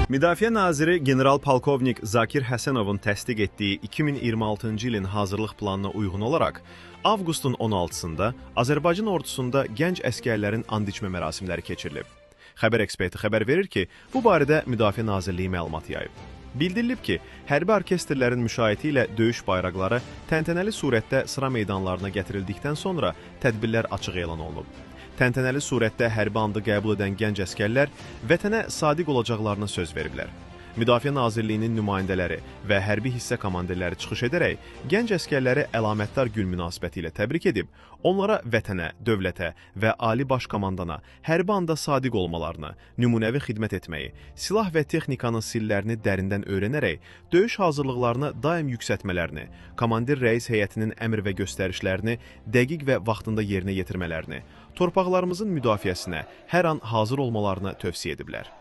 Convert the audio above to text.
Müdafiə naziri general-polkovnik Zakir Həsənovun təsdiq etdiyi 2026-cı ilin hazırlıq planına uyğun olaraq, avqustun 16-sında Azərbaycan ordusunda gənc əskərlərin and içmə mərasimləri keçirilib. Xəbər eksperti xəbər verir ki, bu barədə Müdafiə Nazirliyi məlumat yayıb. Bildirilib ki, hərbi orkestrlərin müşayiəti ilə döyüş bayraqları təntənəli surətdə sıra meydanlarına gətirildikdən sonra tədbirlər açıq elan olunub. Təntənəli surətdə hərbi andı qəbul edən gənc əskərlər vətənə sadiq olacaqlarına söz veriblər. Müdafiə Nazirliyinin nümayəndələri və hərbi hissə komandirləri çıxış edərək gənc əskərləri əlamətdar gün münasibəti ilə təbrik edib, onlara vətənə, dövlətə və Ali Baş Komandana hərbi anda sadiq olmalarını, nümunəvi xidmət etməyi, silah və texnikanın sillərini dərindən öyrənərək döyüş hazırlıqlarını daim yüksəltmələrini, komandir rəis heyətinin əmr və göstərişlərini dəqiq və vaxtında yerinə yetirmələrini, torpaqlarımızın müdafiəsinə hər an hazır olmalarını tövsiyə ediblər.